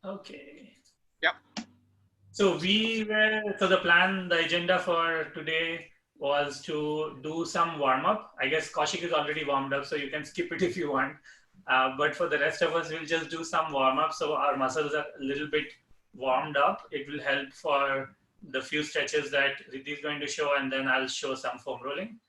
Okay. Yep. So the agenda for today was to do some warm up. I guess Kaushik is already warmed up, so you can skip it if you want. But for the rest of us, we'll just do some warm up so our muscles are a little bit warmed up. It will help for the few stretches that Riddhi is going to show, and then I'll show some foam rolling.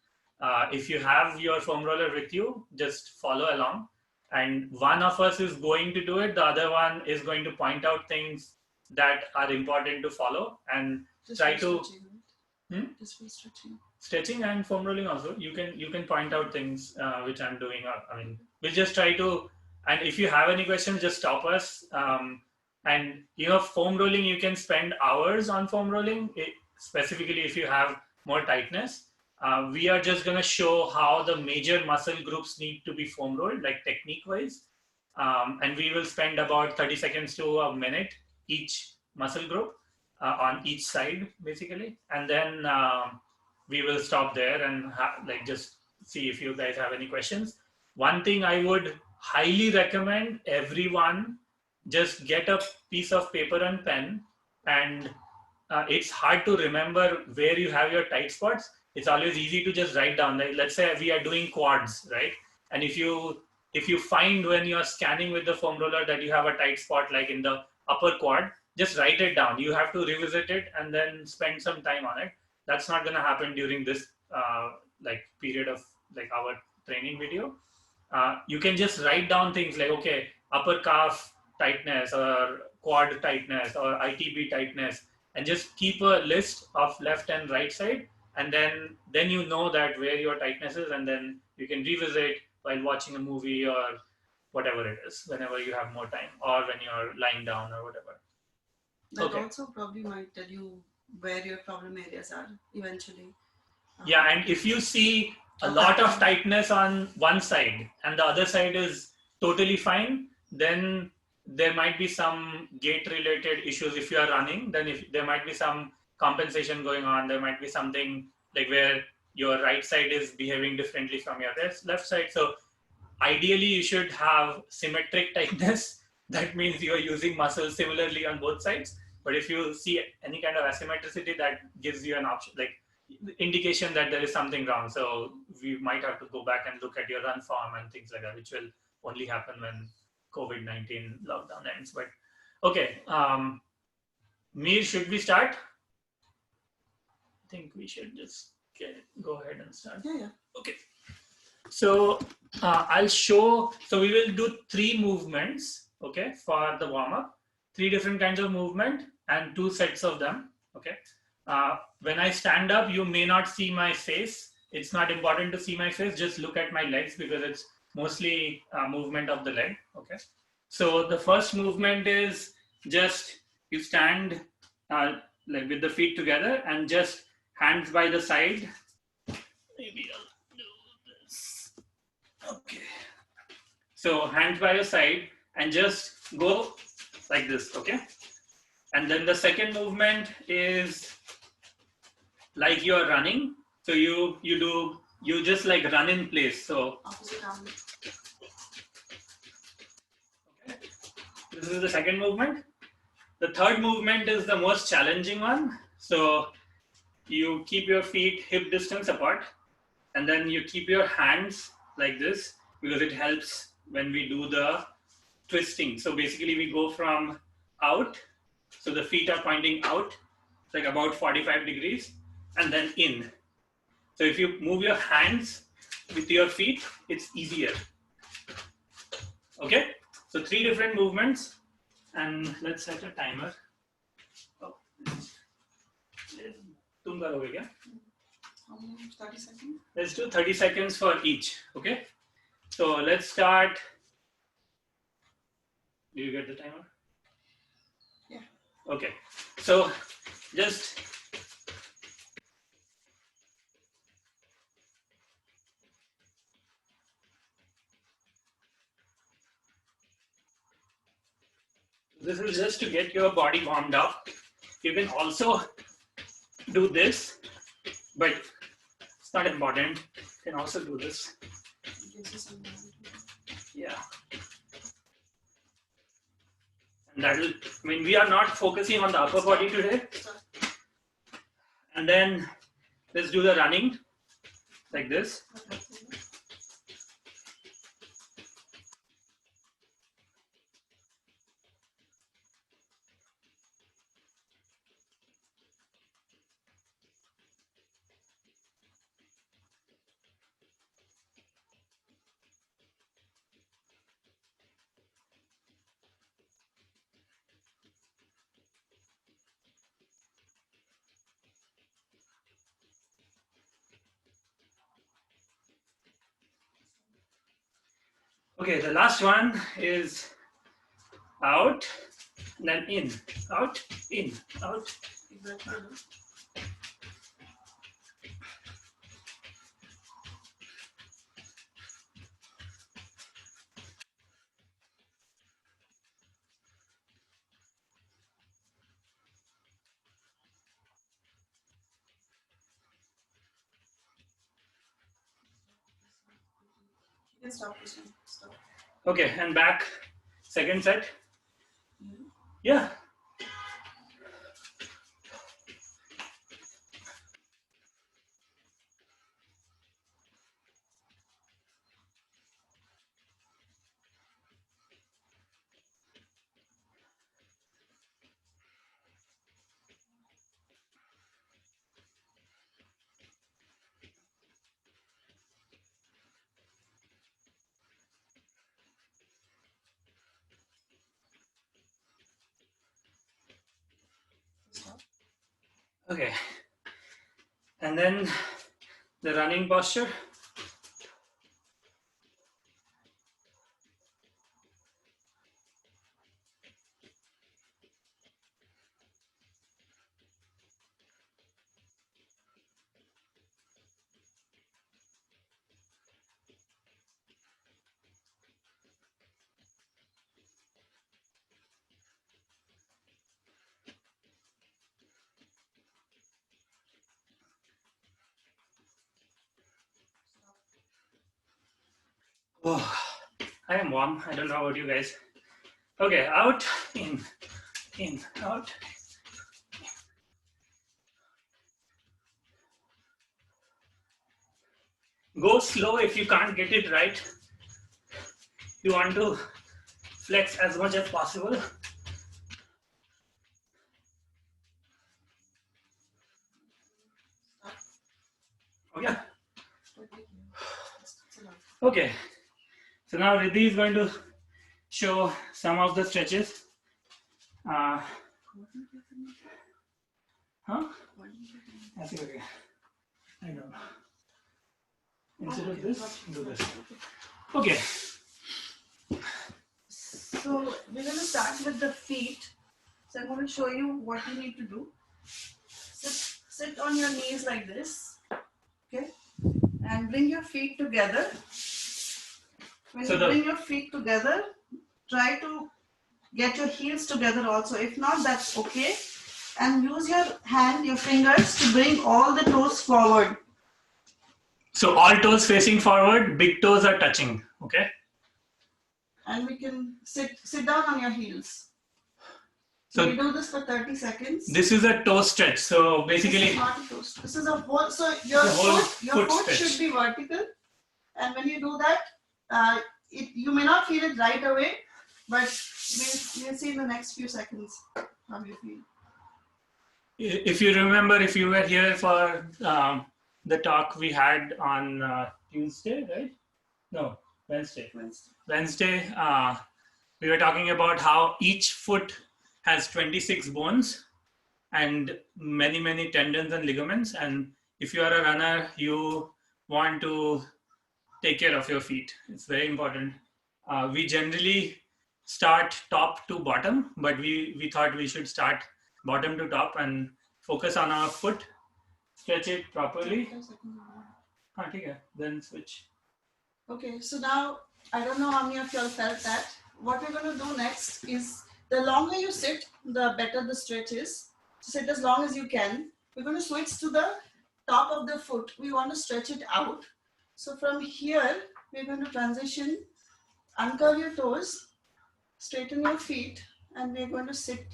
If you have your foam roller with you, just follow along. And one of us is going to do it, the other one is going to point out things that are important to follow and just try to just stretching. Stretching and foam rolling also. You can point out things which I'm doing. I mean, we'll just try to. And if you have any questions, just stop us. And foam rolling, you can spend hours on foam rolling. Specifically, if you have more tightness, we are just going to show how the major muscle groups need to be foam rolled, like technique wise. And we will spend about 30 seconds to a minute each muscle group on each side, basically. And then we will stop there and like just see if you guys have any questions. One thing I would highly recommend everyone just get a piece of paper and pen, and it's hard to remember where you have your tight spots. It's always easy to just write down. Like, let's say we are doing quads, right? And if you find when you are scanning with the foam roller that you have a tight spot, like in the upper quad, just write it down. You have to revisit it and then spend some time on it. That's not going to happen during this like period of like our training video. You can just write down things like, okay, upper calf tightness or quad tightness or ITB tightness, and just keep a list of left and right side, and then you know that where your tightness is, and then you can revisit while watching a movie or whatever it is, whenever you have more time or when you're lying down or whatever. That okay. Also probably might tell you where your problem areas are eventually. Yeah, and if you see a lot of tightness on one side and the other side is totally fine, then there might be some gait related issues. If you are running, then if there might be some compensation going on, there might be something like where your right side is behaving differently from your left side. So ideally you should have symmetric tightness. That means you're using muscles similarly on both sides. But if you see any kind of asymmetricity, that gives you an option, like indication that there is something wrong. So we might have to go back and look at your run form and things like that, which will only happen when COVID-19 lockdown ends. But okay, Mir, should we start? I think we should just go ahead and start. Yeah. Okay. So I'll show, so we will do 3 movements, okay, for the warm up, 3 different kinds of movement and 2 sets of them, okay. When I stand up, you may not see my face. It's not important to see my face, just look at my legs because it's mostly movement of the leg, okay. So the first movement is just you stand like with the feet together and just hands by the side. Maybe I'll do this. Okay. So hands by your side and just go like this, okay? And then the second movement is like you're running. So you just like run in place. So okay. This is the second movement. The third movement is the most challenging one. So you keep your feet hip distance apart, and then you keep your hands like this because it helps when we do the twisting. So basically we go from out, so the feet are pointing out, like about 45 degrees, and then in. So if you move your hands with your feet, it's easier. Okay, so 3 different movements, and let's set a timer. Oh. तुम करोगे क्या? 30 seconds. Let's do 30 seconds for each. Okay. So let's start. Do you get the timer? Yeah. Okay. So just this is just to get your body warmed up. You can also do this, but it's not important. You can also do this. Yeah. And that'll, I mean, we are not focusing on the upper body today. And then let's do the running like this. Okay, the last one is out, then in, out, in, out. You can stop this one. Stop. Okay, and back, second set. Yeah. Okay. And then the running posture. Oh, I am warm. I don't know about you guys. Okay, out, in, out. Go slow if you can't get it right. You want to flex as much as possible. Oh yeah. Okay. So now Riddhi is going to show some of the stretches. Huh? I don't know. Instead of this, do this. Okay. So we're going to start with the feet. So I'm going to show you what you need to do. Sit on your knees like this. Okay. And bring your feet together. When you bring your feet together, try to get your heels together also. If not, that's okay. And use your hand, your fingers to bring all the toes forward. So all toes facing forward, big toes are touching, okay? And we can sit down on your heels. So we do this for 30 seconds. This is a toe stretch. So basically, this is not a toe stretch. This is a whole. So your foot should be vertical, and when you do that, you may not feel it right away, but we'll see in the next few seconds how you feel. If you remember, if you were here for the talk we had on Tuesday, right? No, Wednesday. Wednesday, we were talking about how each foot has 26 bones and many tendons and ligaments. And if you are a runner, you want to take care of your feet. It's very important. We generally start top to bottom, but we thought we should start bottom to top and focus on our foot, stretch it properly. Okay, then switch. Okay, so now I don't know how many of you all felt that. What we're going to do next is the longer you sit, the better the stretch is. So sit as long as you can. We're going to switch to the top of the foot. We want to stretch it out. So from here, we're going to transition, uncurl your toes, straighten your feet, and we're going to sit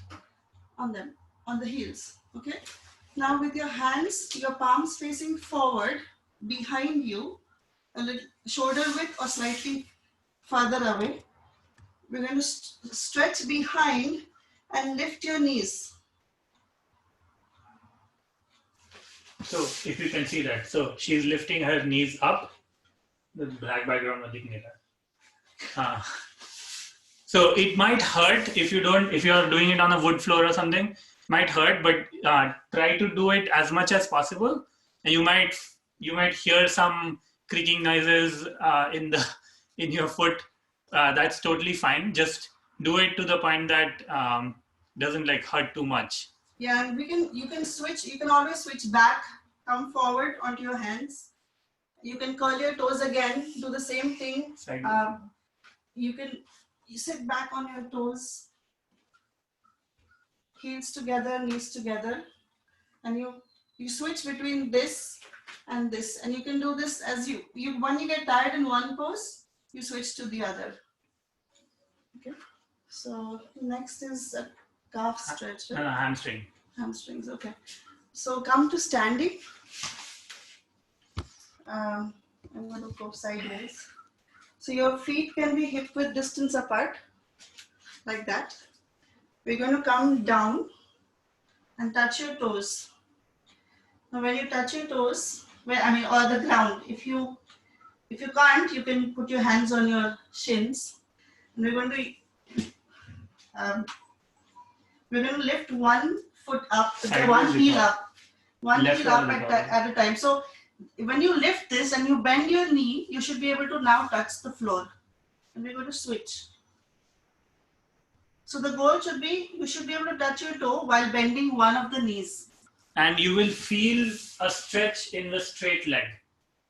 on them, on the heels. Okay. Now with your hands, your palms facing forward, behind you, a little shoulder width or slightly further away. We're going to stretch behind and lift your knees. So if you can see that, so she's lifting her knees up. The black background, so it might hurt if you're doing it on a wood floor or something. It might hurt, but try to do it as much as possible. And you might hear some creaking noises in your foot. That's totally fine. Just do it to the point that doesn't like hurt too much. Yeah, and you can switch. You can always switch back, come forward onto your hands. You can curl your toes again. Do the same thing. You sit back on your toes, heels together, knees together, and you switch between this and this, and you can do this as you when you get tired in one pose, you switch to the other. Okay. So next is a calf stretch. Hamstring. Hamstrings. Okay. So come to standing. I'm going to go sideways. So your feet can be hip width distance apart, like that. We're going to come down and touch your toes. Now when you touch your toes, or the ground, if you can't, you can put your hands on your shins. And we're going to lift one foot up, one heel up at a time. So when you lift this and you bend your knee, you should be able to now touch the floor. And we're going to switch. So the goal should be, you should be able to touch your toe while bending one of the knees. And you will feel a stretch in the straight leg.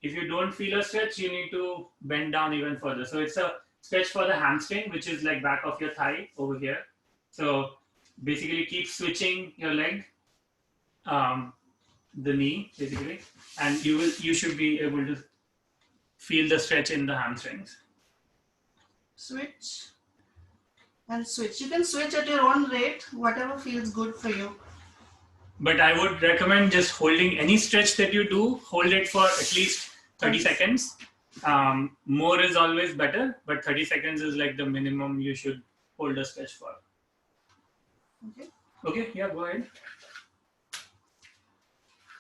If you don't feel a stretch, you need to bend down even further. So it's a stretch for the hamstring, which is like back of your thigh over here. So basically keep switching your leg, the knee basically, and you should be able to feel the stretch in the hamstrings. Switch and switch. You can switch at your own rate, whatever feels good for you. But I would recommend just holding any stretch that you do, hold it for at least 30 seconds. More is always better, but 30 seconds is like the minimum you should hold a stretch for. Okay. Okay, yeah, go ahead.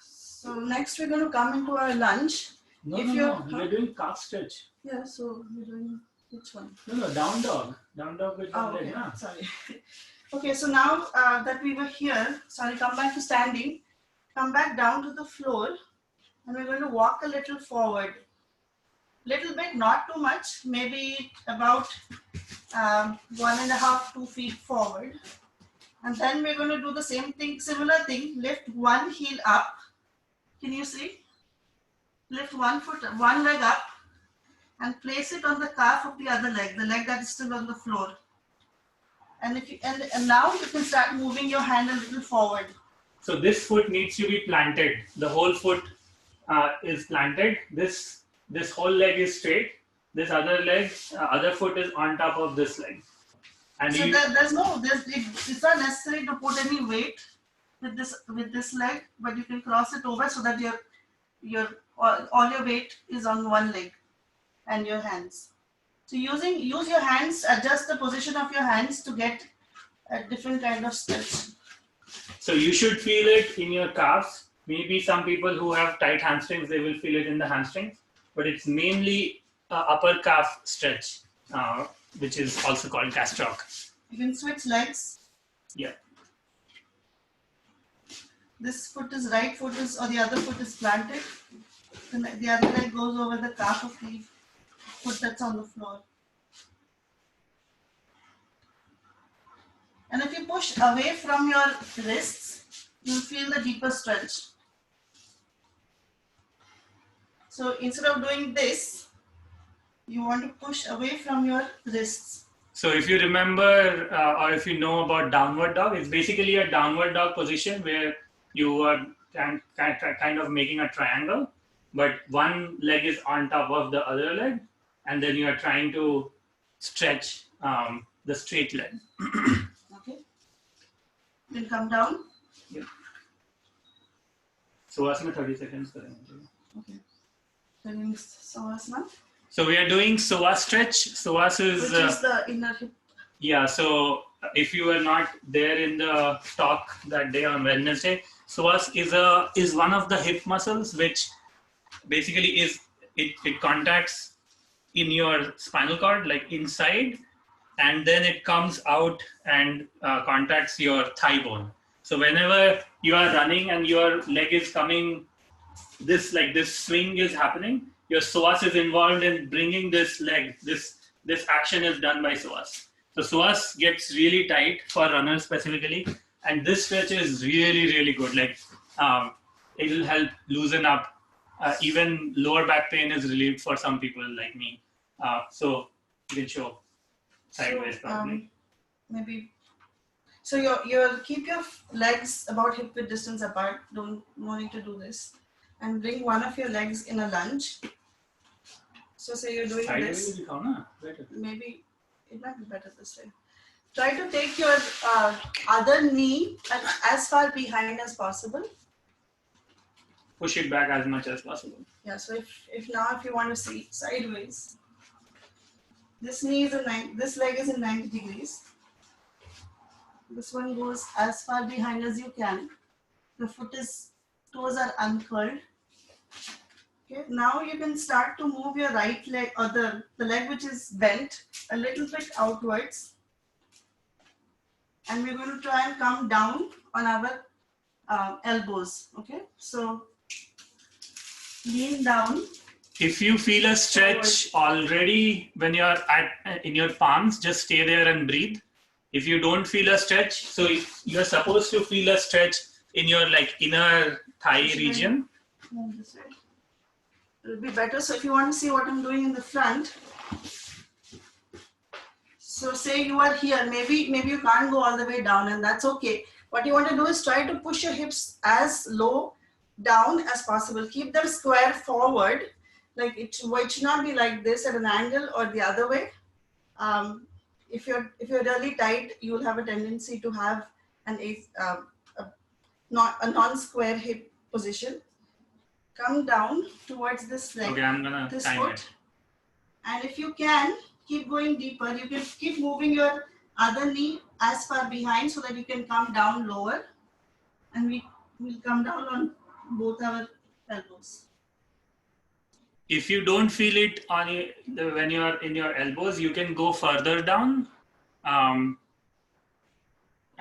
So next we're going to come into our lunge. No, we're doing calf stretch. Yeah, so we're doing which one? No, down dog. Down dog with one leg. Okay. Sorry. Okay, so now that we were here, come back to standing. Come back down to the floor, and we're going to walk a little forward. Little bit, not too much, maybe about 1.5 to 2 feet forward. And then we're going to do the same thing, similar thing, lift one heel up. Can you see? Lift one leg up and place it on the calf of the other leg, the leg that is still on the floor. And now you can start moving your hand a little forward. So this foot needs to be planted. The whole foot is planted. This whole leg is straight. This other foot is on top of this leg. And so it's not necessary to put any weight with this leg, but you can cross it over so that all your weight is on one leg and your hands. So use your hands, adjust the position of your hands to get a different kind of stretch. So you should feel it in your calves. Maybe some people who have tight hamstrings, they will feel it in the hamstrings, but it's mainly upper calf stretch, which is also called gastroc. You can switch legs. Yeah. This foot is right foot is, or the other foot is planted. The other leg goes over the calf of the foot that's on the floor. And if you push away from your wrists, you'll feel the deeper stretch. So instead of doing this, you want to push away from your wrists. So if you remember or if you know about downward dog, it's basically a downward dog position where you are kind of making a triangle, but one leg is on top of the other leg, and then you are trying to stretch the straight leg. Okay. You can come down. Yeah. Savasana 30 seconds. Okay. Doing Savasana. So we are doing psoas stretch. Psoas is, which is the inner hip. Yeah, so if you were not there in the talk that day on Wednesday, psoas is one of the hip muscles which basically it contacts in your spinal cord, like inside, and then it comes out and contacts your thigh bone. So whenever you are running and your leg is coming, this swing is happening, your psoas is involved in bringing this leg. This action is done by psoas. So psoas gets really tight for runners specifically, and this stretch is really good. Like it will help loosen up. Even lower back pain is relieved for some people like me. So you can show sideways probably. Maybe. So you keep your legs about hip width distance apart. No need to do this, and bring one of your legs in a lunge. So say you're doing sideways this. Maybe it might be better this way. Try to take your other knee as far behind as possible. Push it back as much as possible. Yeah. So if you want to see sideways, this knee is this leg is in 90 degrees. This one goes as far behind as you can. The toes are uncurled. Okay. Now you can start to move your right leg or the leg which is bent a little bit outwards. And we're going to try and come down on our elbows. Okay. So lean down. If you feel a stretch already when you're in your palms, just stay there and breathe. If you don't feel a stretch, so you're supposed to feel a stretch in your inner thigh region. This way. It'll be better. So if you want to see what I'm doing in the front, so say you are here, maybe you can't go all the way down, and that's okay. What you want to do is try to push your hips as low down as possible. Keep them square forward. Like it should not be like this at an angle or the other way. If you're really tight, you'll have a tendency to have a non-square hip position. Come down towards this leg. Okay, I'm gonna time it. And if you can, keep going deeper. You can keep moving your other knee as far behind so that you can come down lower. And we will come down on both our elbows. If you don't feel it when you are in your elbows, you can go further down. I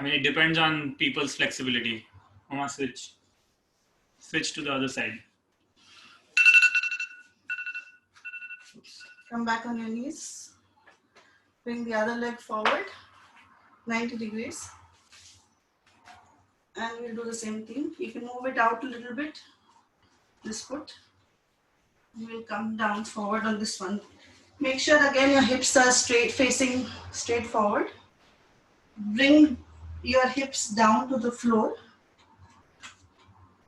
mean, it depends on people's flexibility. I'm gonna switch to the other side. Come back on your knees. Bring the other leg forward, 90 degrees. And we'll do the same thing. You can move it out a little bit, this foot. You will come down forward on this one. Make sure again your hips are facing straight forward. Bring your hips down to the floor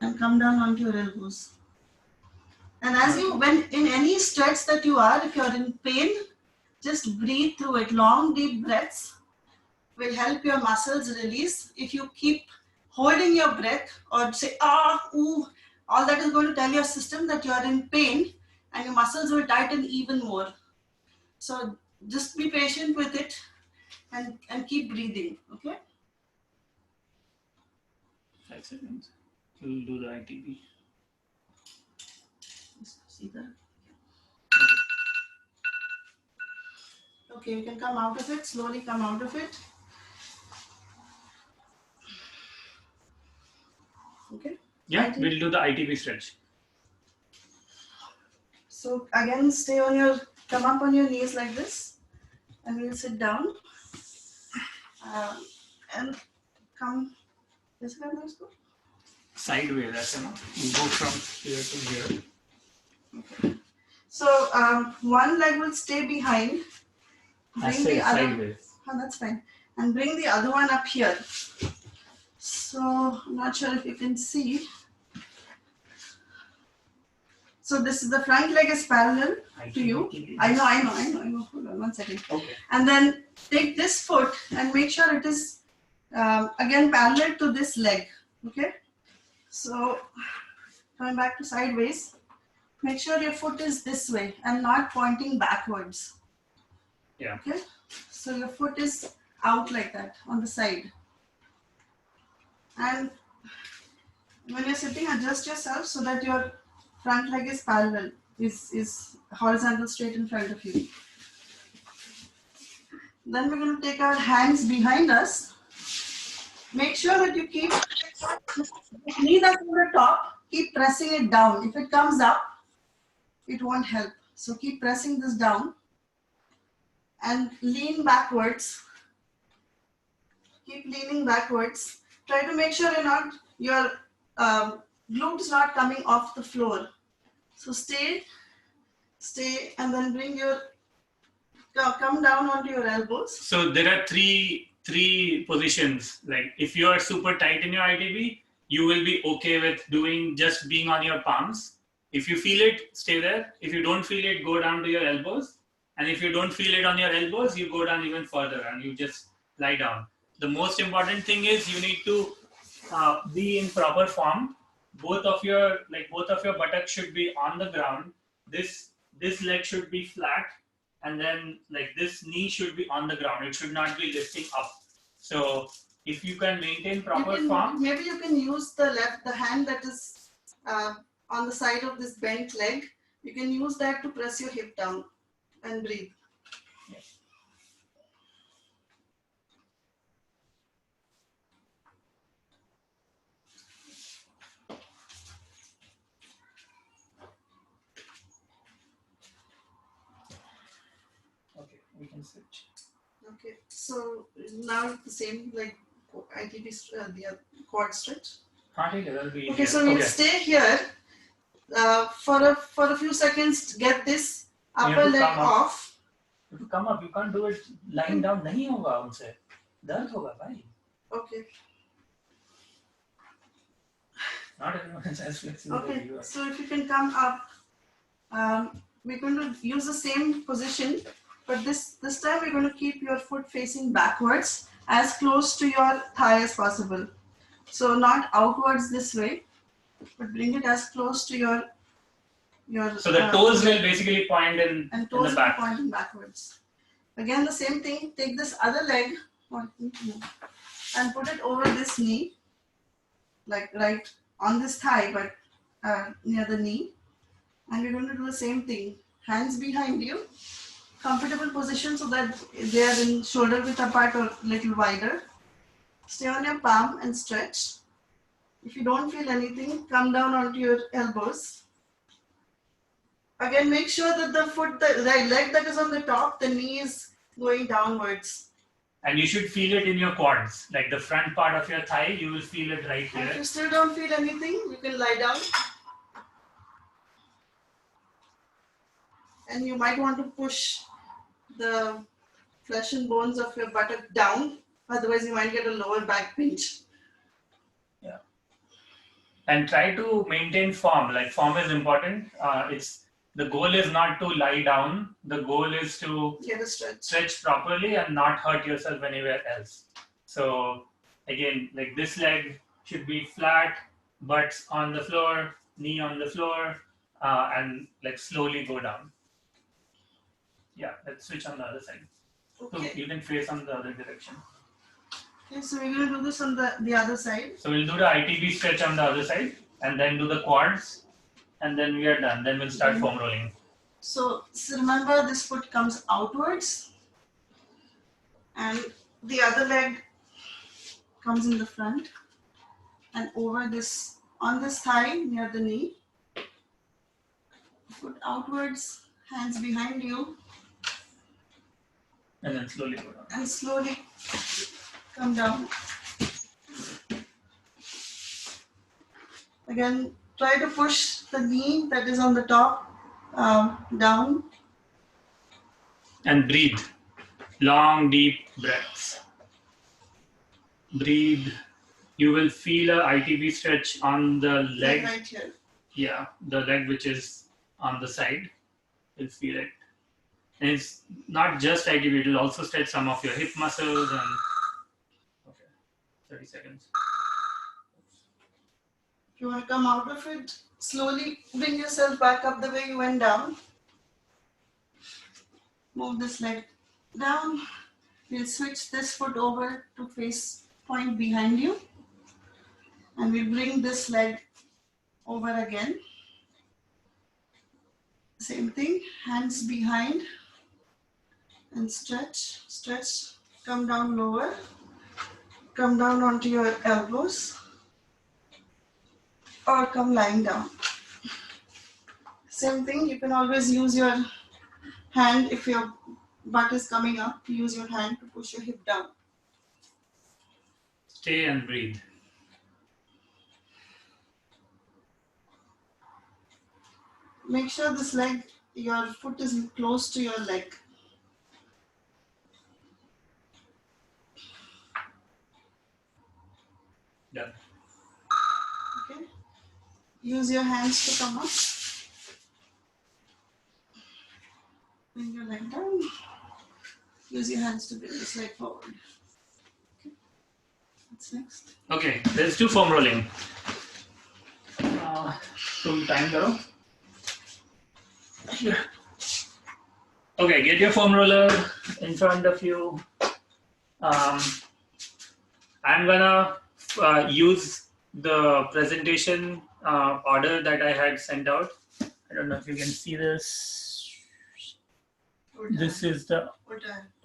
and come down onto your elbows. And when in any stretch that you are, if you're in pain, just breathe through it. Long, deep breaths will help your muscles release. If you keep holding your breath or say, ooh, all that is going to tell your system that you are in pain and your muscles will tighten even more. So just be patient with it and keep breathing, okay? 5 seconds. We'll do the ITB. See that? Okay, you can come out of it, slowly come out of it. Okay? Yeah, we'll do the ITB stretch. So again, come up on your knees like this, and we'll sit down. And come this way, let's go. Sideways, that's enough. You go from here to here. Okay. So one leg will stay behind. Bring the other. Sideways. Oh, that's fine. And bring the other one up here. So I'm not sure if you can see. So this is the front leg is parallel to you. I know. Hold on one second. Okay. And then take this foot and make sure it is Again, parallel to this leg. Okay. So coming back to sideways, make sure your foot is this way and not pointing backwards. Yeah. Okay. So your foot is out like that on the side. And when you're sitting, adjust yourself so that your front leg is parallel, is horizontal straight in front of you. Then we're going to take our hands behind us. Make sure that you keep the knee that's on the top, keep pressing it down. If it comes up, it won't help. So keep pressing this down and lean backwards. Keep leaning backwards. Try to make sure your glutes not coming off the floor. So stay, and then bring your come down onto your elbows. So there are three positions. Like if you are super tight in your ITB, you will be okay with doing just being on your palms. If you feel it, stay there. If you don't feel it, go down to your elbows. And if you don't feel it on your elbows, you go down even further and you just lie down. The most important thing is you need to be in proper form. Both of your buttocks should be on the ground. This leg should be flat, and then like this knee should be on the ground. It should not be lifting up. So if you can maintain proper form, maybe you can use the hand that is on the side of this bent leg. You can use that to press your hip down and breathe. Yes. Okay, we can switch. Okay, so now the same like ITB, the quad stretch. Okay, so we'll stay here for a few seconds to get this upper leg off. If you come up, you can't do it lying down. नहीं होगा उनसे, दर्द होगा भाई. Okay. Not everyone is as flexible. Okay, so if you can come up, we're going to use the same position, but this time we're going to keep your foot facing backwards, as close to your thigh as possible. So not outwards this way, but bring it as close to your. So the toes will basically point in and toes in the back. will be pointing backwards. Again, the same thing. Take this other leg and put it over this knee, like right on this thigh, but near the knee. And we're going to do the same thing. Hands behind you, comfortable position so that they are in shoulder width apart or little wider. Stay on your palm and stretch. If you don't feel anything, come down onto your elbows. Again, make sure that the right leg that is on the top, the knee is going downwards. And you should feel it in your quads, like the front part of your thigh, you will feel it right here. If you still don't feel anything, you can lie down. And you might want to push the flesh and bones of your buttock down, otherwise you might get a lower back pinch. Yeah. And try to maintain form, like form is important. The goal is not to lie down. The goal is to get a stretch properly and not hurt yourself anywhere else. So again, like this leg should be flat, butt on the floor, knee on the floor, and like slowly go down. Yeah, let's switch on the other side. Okay. So you can face on the other direction. Okay, so we're going to do this on the other side. So we'll do the ITB stretch on the other side and then do the quads. And then we are done. Then we'll start foam rolling. So remember, this foot comes outwards and the other leg comes in the front and over this, on this thigh near the knee. Foot outwards, hands behind you. And then slowly go down. And slowly come down. Again, try to push the knee that is on the top down. And breathe. Long, deep breaths. Breathe. You will feel a ITB stretch on the leg. Right here. Yeah, the leg which is on the side. You'll feel it. And it's not just ITB, it will also stretch some of your hip muscles. And okay. 30 seconds. If you want to come out of it, slowly bring yourself back up the way you went down. Move this leg down. We'll switch this foot over to face point behind you. And we'll bring this leg over again. Same thing, hands behind. And stretch, stretch, come down lower. Come down onto your elbows. Or come lying down. Same thing, you can always use your hand if your butt is coming up. Use your hand to push your hip down. Stay and breathe. Make sure this leg, your foot is close to your leg. Done. Okay. Use your hands to come up. Bring your leg down. Use your hands to bring this leg forward. Okay. What's next? Okay, let's do foam rolling. Some time karo. Here. Okay, get your foam roller in front of you. I'm gonna use the presentation order that I had sent out. I don't know if you can see this. This is the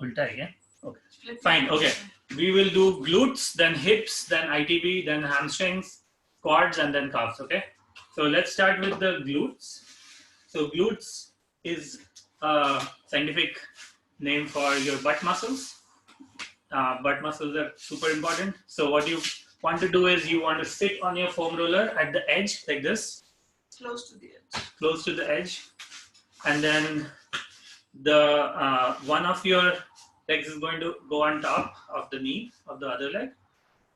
ulta, yeah? Okay. Fine, okay. We will do glutes, then hips, then ITB, then hamstrings, quads, and then calves, okay? So let's start with the glutes. So glutes is a scientific name for your butt muscles. Butt muscles are super important. So what you want to do is you want to sit on your foam roller at the edge like this. Close to the edge. Close to the edge. And then the one of your legs is going to go on top of the knee of the other leg.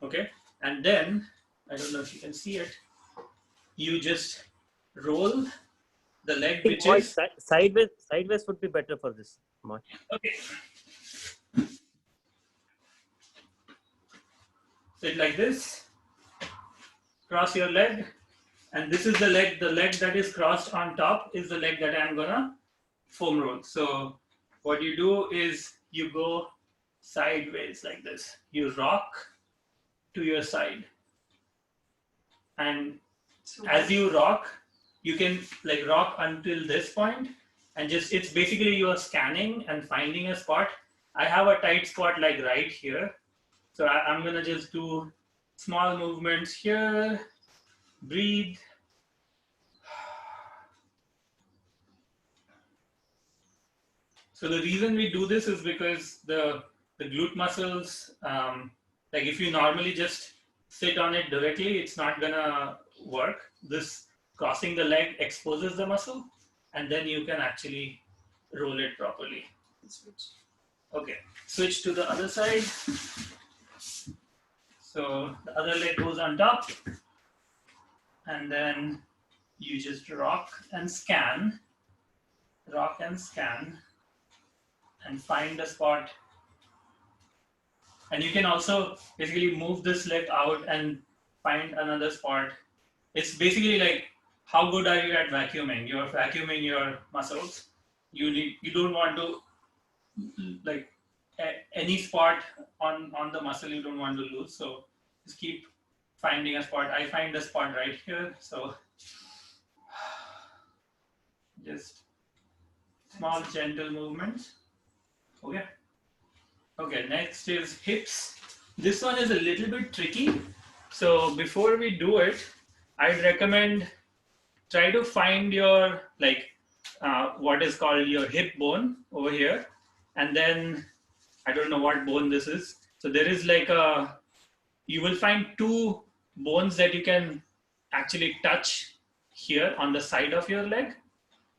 Okay. And then, I don't know if you can see it, you just roll the leg which is sideways would be better for this. Okay. Sit like this, cross your leg, and this is the leg that is crossed on top is the leg that I'm gonna foam roll. So what you do is you go sideways like this. You rock to your side. And as you rock, you can like rock until this point and just, it's basically you are scanning and finding a spot. I have a tight spot like right here. So I'm gonna just do small movements here, breathe. So the reason we do this is because the glute muscles, like if you normally just sit on it directly, it's not gonna work. This crossing the leg exposes the muscle and then you can actually roll it properly. Okay, switch to the other side. So the other leg goes on top and then you just rock and scan and find a spot. And you can also basically move this leg out and find another spot. It's basically like, how good are you at vacuuming? You're vacuuming your muscles. You don't want to, like, any spot on the muscle you don't want to lose. So just keep finding a spot. I find a spot right here. So just small gentle movements. Okay. Okay, next is hips. This one is a little bit tricky. So before we do it, I'd recommend try to find your what is called your hip bone over here. And then I don't know what bone this is. So there is like you will find two bones that you can actually touch here on the side of your leg.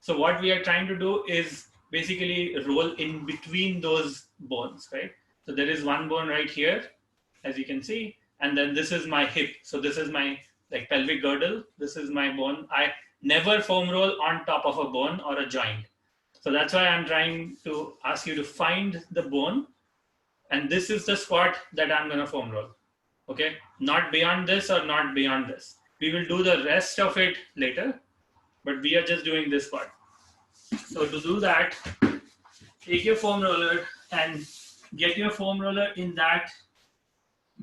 So what we are trying to do is basically roll in between those bones, right? So there is one bone right here, as you can see, and then this is my hip. So this is my like pelvic girdle. This is my bone. I never foam roll on top of a bone or a joint. So that's why I'm trying to ask you to find the bone. And this is the spot that I'm going to foam roll. Okay, not beyond this or not beyond this. We will do the rest of it later, but we are just doing this part. So to do that, take your foam roller and get your foam roller in that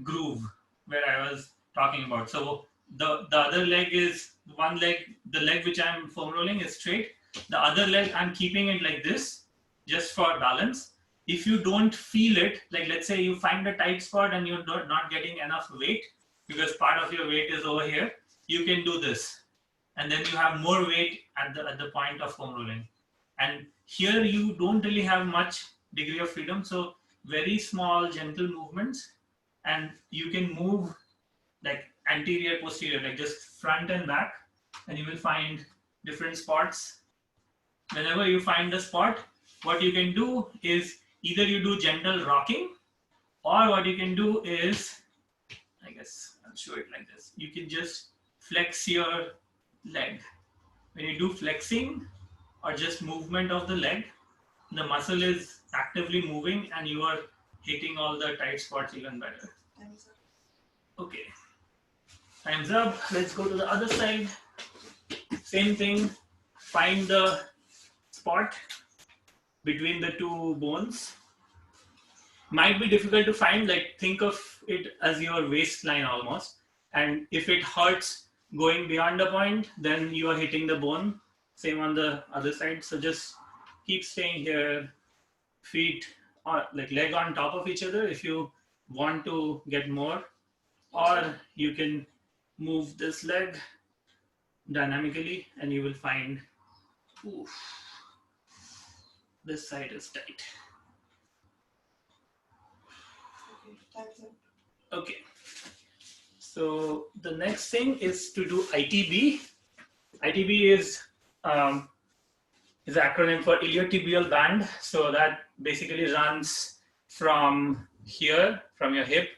groove where I was talking about. So the other leg is one leg, the leg which I'm foam rolling is straight. The other leg I'm keeping it like this just for balance. If you don't feel it, like let's say you find a tight spot and you're not getting enough weight because part of your weight is over here, you can do this. And then you have more weight at the point of foam rolling. And here you don't really have much degree of freedom. So very small, gentle movements, and you can move like anterior, posterior, like just front and back, and you will find different spots. Whenever you find a spot, what you can do is either you do gentle rocking, or what you can do is, I guess I'll show it like this. You can just flex your leg. When you do flexing or just movement of the leg, the muscle is actively moving and you are hitting all the tight spots even better. Okay, time's up. Let's go to the other side. Same thing, find the spot between the two bones. Might be difficult to find, like think of it as your waistline almost. And if it hurts going beyond a point, then you are hitting the bone. Same on the other side. So just keep staying here, feet or like leg on top of each other if you want to get more, or you can move this leg dynamically and you will find, oof, this side is tight. Okay, so the next thing is to do ITB. ITB is an acronym for iliotibial band. So that basically runs from here, from your hip,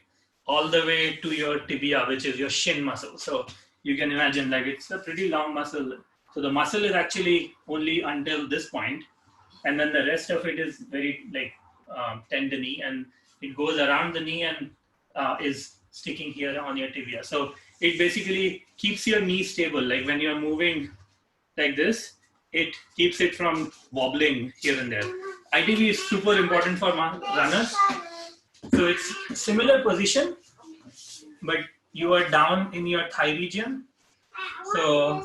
all the way to your tibia, which is your shin muscle. So you can imagine like it's a pretty long muscle. So the muscle is actually only until this point, and then the rest of it is very like tendony, and it goes around the knee and is sticking here on your tibia. So it basically keeps your knee stable. Like when you're moving like this, it keeps it from wobbling here and there. ITB is super important for runners. So it's similar position, but you are down in your thigh region. So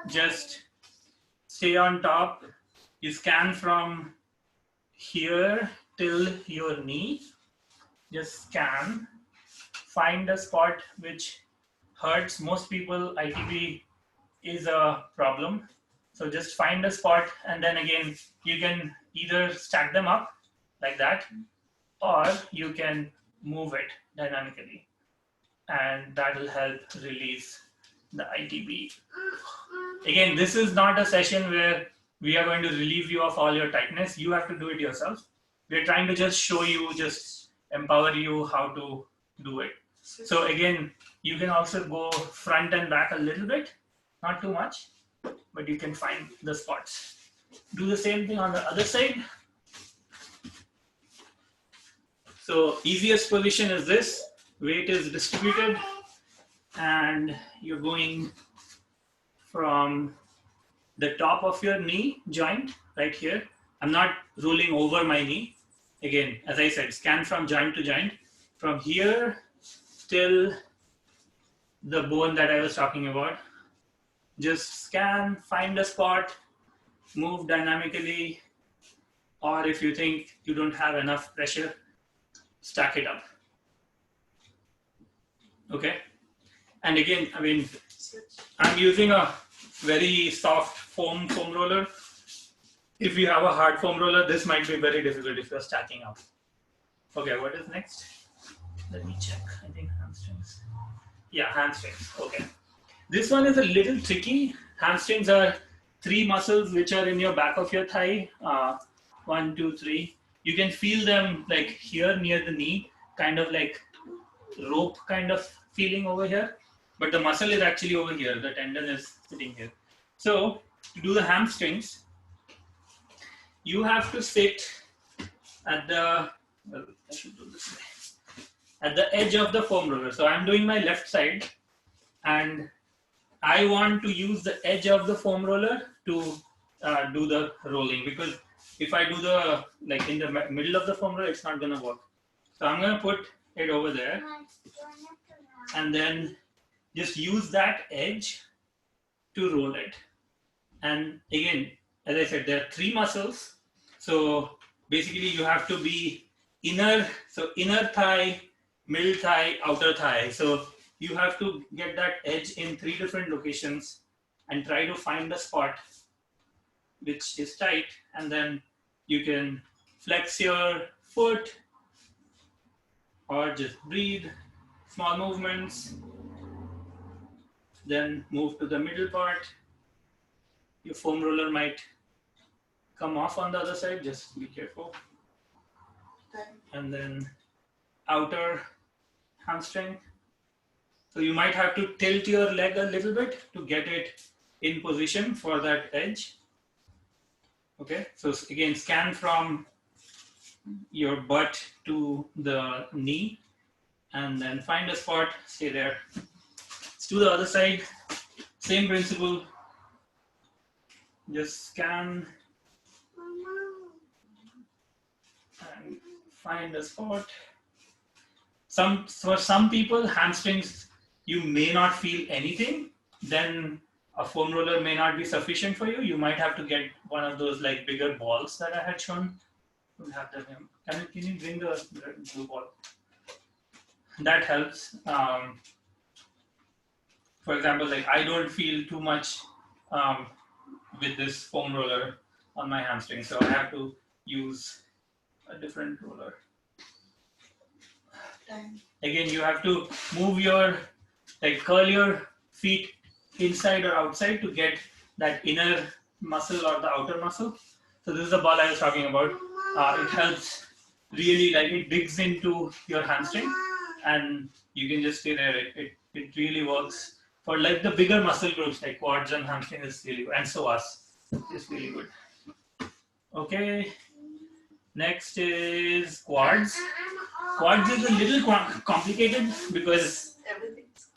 just stay on top. You scan from here till your knee. Just scan. Find a spot which hurts. Most people, ITB is a problem. So just find a spot, and then again, you can either stack them up like that, or you can move it dynamically, and that will help release the ITB. Again, this is not a session where we are going to relieve you of all your tightness. You have to do it yourself. We're trying to just show you, just empower you how to do it. So again, you can also go front and back a little bit, not too much, but you can find the spots. Do the same thing on the other side. So easiest position is this. Weight is distributed and you're going from the top of your knee joint right here. I'm not rolling over my knee. Again, as I said, scan from joint to joint. From here till the bone that I was talking about. Just scan, find a spot, move dynamically, or if you think you don't have enough pressure, stack it up. Okay? And again, I mean, I'm using a very soft foam roller. If you have a hard foam roller, this might be very difficult if you're stacking up. Okay, what is next? Let me check. I think hamstrings. Yeah, hamstrings. Okay. This one is a little tricky. Hamstrings are 3 muscles which are in your back of your thigh. 1, 2, 3. You can feel them like here near the knee, kind of like rope kind of feeling over here. But the muscle is actually over here. The tendon is sitting here. So to do the hamstrings, you have to sit at the, well, I should do this way, at the edge of the foam roller. So I'm doing my left side, and I want to use the edge of the foam roller to do the rolling, because if I do the like in the middle of the foam roller, it's not gonna work. So I'm gonna put it over there, and then just use that edge to roll it. And again, as I said, there are 3 muscles. So basically you have to be inner thigh, middle thigh, outer thigh. So you have to get that edge in 3 different locations and try to find the spot which is tight, and then you can flex your foot or just breathe, small movements, then move to the middle part. Your foam roller might come off on the other side, just be careful. And then outer hamstring. So you might have to tilt your leg a little bit to get it in position for that edge. Okay, so again, scan from your butt to the knee, and then find a spot, stay there. Let's do the other side, same principle. Just scan and find a spot. For some people, hamstrings, you may not feel anything, then a foam roller may not be sufficient for you. You might have to get one of those like bigger balls that I had shown. We'll have them. Can you bring the blue ball? That helps. For example, like I don't feel too much with this foam roller on my hamstring, so I have to use a different roller. Again, you have to move your, like curl your feet inside or outside to get that inner muscle or the outer muscle. So this is the ball I was talking about. It helps really, like it digs into your hamstring, and you can just stay there. It really works for like the bigger muscle groups like quads and hamstring is really good, and psoas is really good. Okay, next is quads. Quads is a little complicated because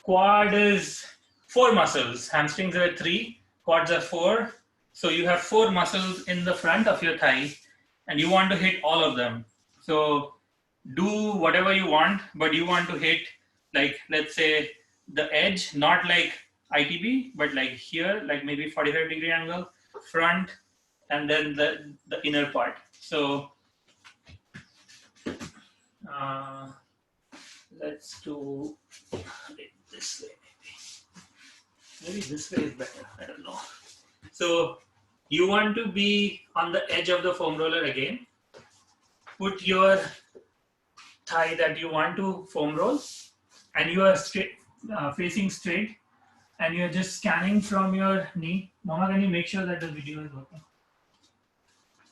quad is 4 muscles. Hamstrings are 3, quads are 4. So you have 4 muscles in the front of your thigh, and you want to hit all of them. So do whatever you want, but you want to hit, like, let's say the edge, not like ITB, but like here, like maybe 45-degree angle, front, and then the inner part. So let's do it this way, maybe this way is better, I don't know. So you want to be on the edge of the foam roller again. Put your thigh that you want to foam roll, and you are straight, facing straight, and you're just scanning from your knee. Mama, can you make sure that the video is working?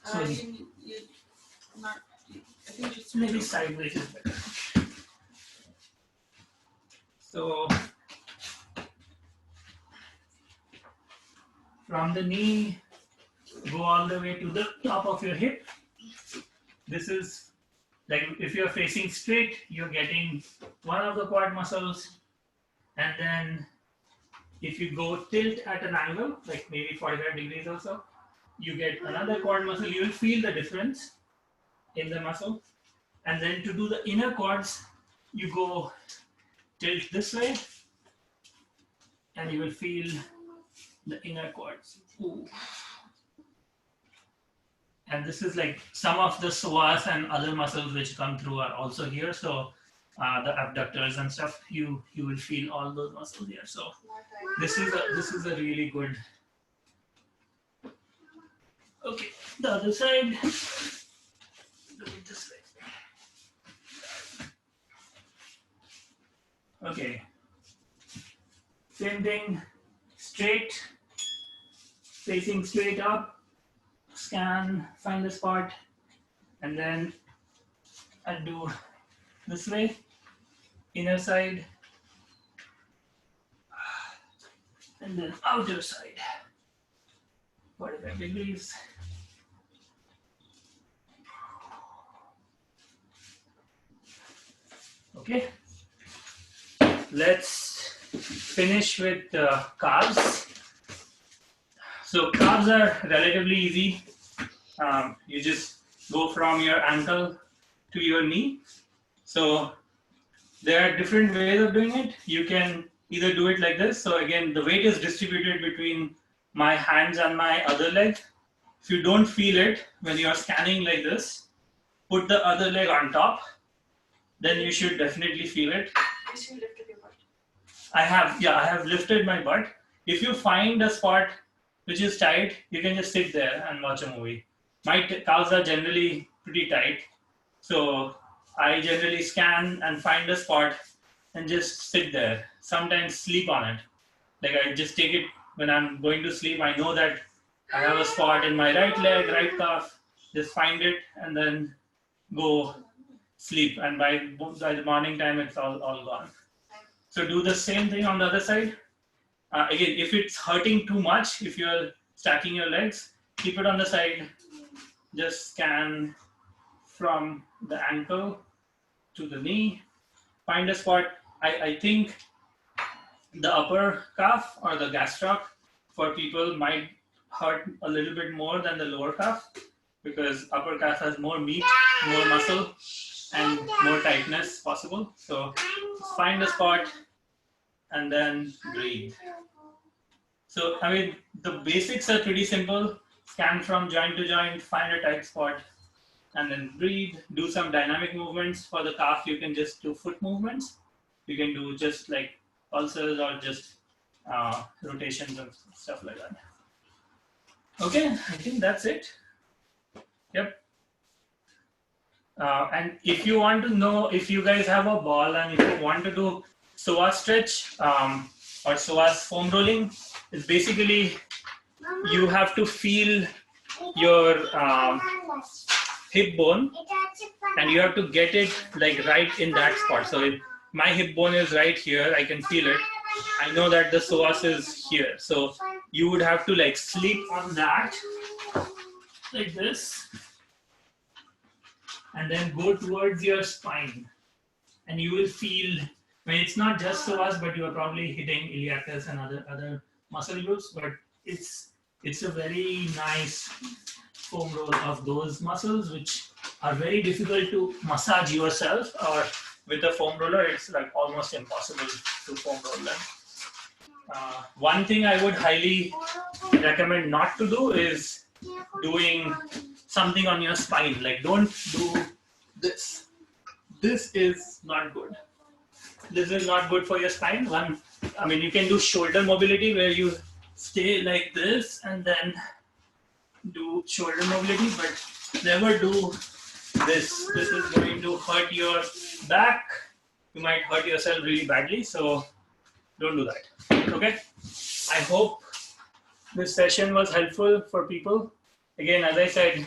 So I think it's maybe sideways is better. So from the knee, go all the way to the top of your hip. This is like if you're facing straight, you're getting one of the quad muscles, and then if you go tilt at an angle, like maybe 45 degrees or so, you get another quad muscle. You will feel the difference in the muscle. And then to do the inner quads, you go tilt this way, and you will feel the inner quads. Ooh. And this is like some of the psoas and other muscles which come through are also here. So the abductors and stuff, you will feel all those muscles here. So this is a really good. Okay, the other side. Do it this way. Okay. Same thing. Straight, facing straight up. Scan, find the spot, and then I'll do this way, inner side, and then outer side, 45 degrees. Okay, let's finish with calves. So calves are relatively easy. You just go from your ankle to your knee. So there are different ways of doing it. You can either do it like this. So again, the weight is distributed between my hands and my other leg. If you don't feel it when you are scanning like this, put the other leg on top. Then you should definitely feel it. I have lifted my butt. If you find a spot which is tight, you can just sit there and watch a movie. My calves are generally pretty tight, so I generally scan and find a spot and just sit there. Sometimes sleep on it. Like I just take it when I'm going to sleep. I know that I have a spot in my right leg, right calf. Just find it and then go sleep. And by the morning time, it's all gone. So do the same thing on the other side. Again, if it's hurting too much, if you're stacking your legs, keep it on the side. Just scan from the ankle to the knee. Find a spot. I think the upper calf or the gastroc for people might hurt a little bit more than the lower calf because upper calf has more meat, more muscle, and more tightness possible. So find a spot and then breathe. So, I mean, the basics are pretty simple. Scan from joint to joint, find a tight spot, and then breathe. Do some dynamic movements. For the calf, you can just do foot movements. You can do just like pulses or just rotations and stuff like that. Okay, I think that's it. Yep. And if you want to know, if you guys have a ball and if you want to do psoas stretch or psoas foam rolling, it's basically you have to feel your hip bone and you have to get it like right in that spot. So my hip bone is right here. I can feel it. I know that the psoas is here. So you would have to like sleep on that like this and then go towards your spine. And you will feel, I mean, it's not just psoas, but you are probably hitting iliacus and other muscle groups, but it's a very nice foam roll of those muscles, which are very difficult to massage yourself, or with a foam roller, it's like almost impossible to foam roll them. One thing I would highly recommend not to do is doing something on your spine. Like don't do this. This is not good. This is not good for your spine. You can do shoulder mobility where you stay like this and then do shoulder mobility, but never do this. This is going to hurt your back. You might hurt yourself really badly, so don't do that. Okay? I hope this session was helpful for people. Again, as I said,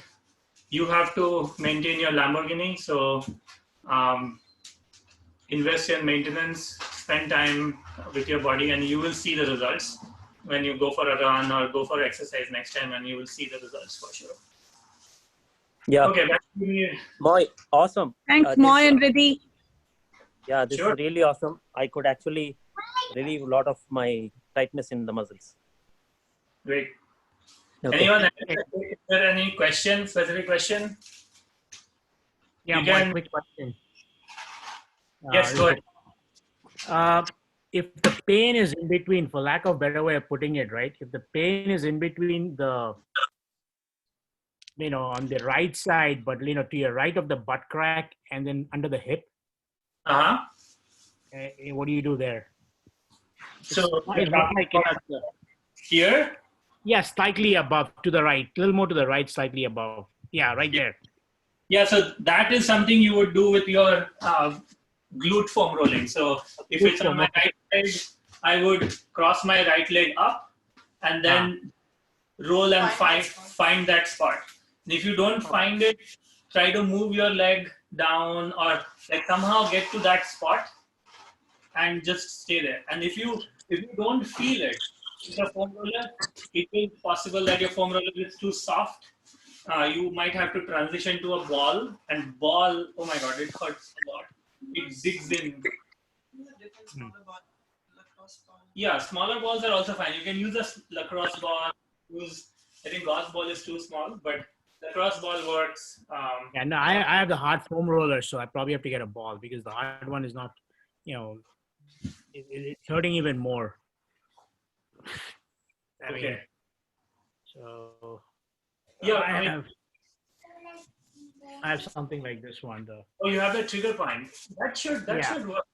you have to maintain your Lamborghini, so invest in maintenance, spend time with your body, and you will see the results when you go for a run or go for exercise next time, and you will see the results for sure. Yeah. Okay, back to you. Moy, awesome. Thanks, Moy and Riddhi. Yeah, this Sure. is really awesome. I could actually relieve a lot of my tightness in the muscles. Great. Okay. Anyone, is there any question, specific question? Yeah, You can- one quick question. Yes, go ahead. If the pain is in between, for lack of better way of putting it, right? If the pain is in between the, on the right side, but to your right of the butt crack and then under the hip, what do you do there? So It looks like it's, here? yeah, slightly above to the right, a little more to the right, slightly above. Yeah, right there. Yeah, so that is something you would do with your glute foam rolling. So if it's on my right leg, I would cross my right leg up and then roll and find that spot. And if you don't find it, try to move your leg down or like somehow get to that spot and just stay there. And if you don't feel it with a foam roller, it is possible that your foam roller is too soft. You might have to transition to a ball, and ball, oh my god, it hurts a lot. it digs in. Different smaller ball, lacrosse ball. Yeah, smaller balls are also fine. You can use a lacrosse ball. I think golf ball is too small, but lacrosse ball works. Yeah, no, I have the hard foam roller, so I probably have to get a ball because the hard one is not, it's hurting even more. I mean, Okay. so Yeah, I have something like this one though. Oh, you have the trigger point. That should work.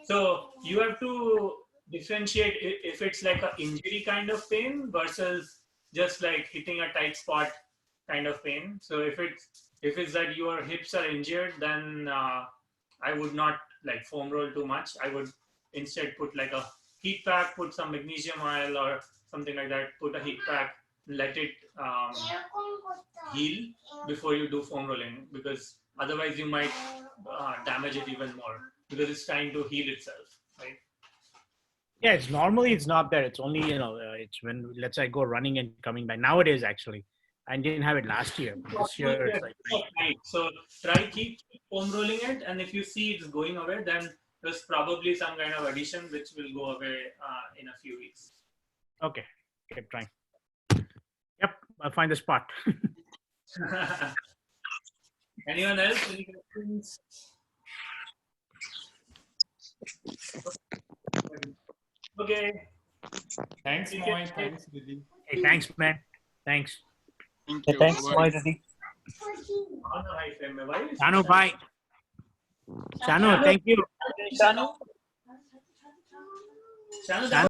So you have to differentiate if it's like a injury kind of pain versus just like hitting a tight spot kind of pain. So if it's that your hips are injured, then I would not like foam roll too much. I would instead put like a heat pack, put some magnesium oil or something like that. Put a heat pack, let it heal before you do foam rolling, because otherwise you might damage it even more because it's trying to heal itself, right? Yeah, it's normally it's not there. It's only it's when let's say I go running and coming back. Now it is actually. I didn't have it last year. This year it's like right. So try keep foam rolling it, and if you see it's going away, then there's probably some kind of addition which will go away in a few weeks. okay. Keep trying. Yep, I'll find the spot. Anyone else? Any questions? Okay. Thanks, Moy. Thanks, Riddhi. Hey, thanks, man. Thanks. Thank Yeah, you. thanks, Bye-bye. Moy Riddhi. Shanu, bye. Shanu, thank you. Shanu? Shanu,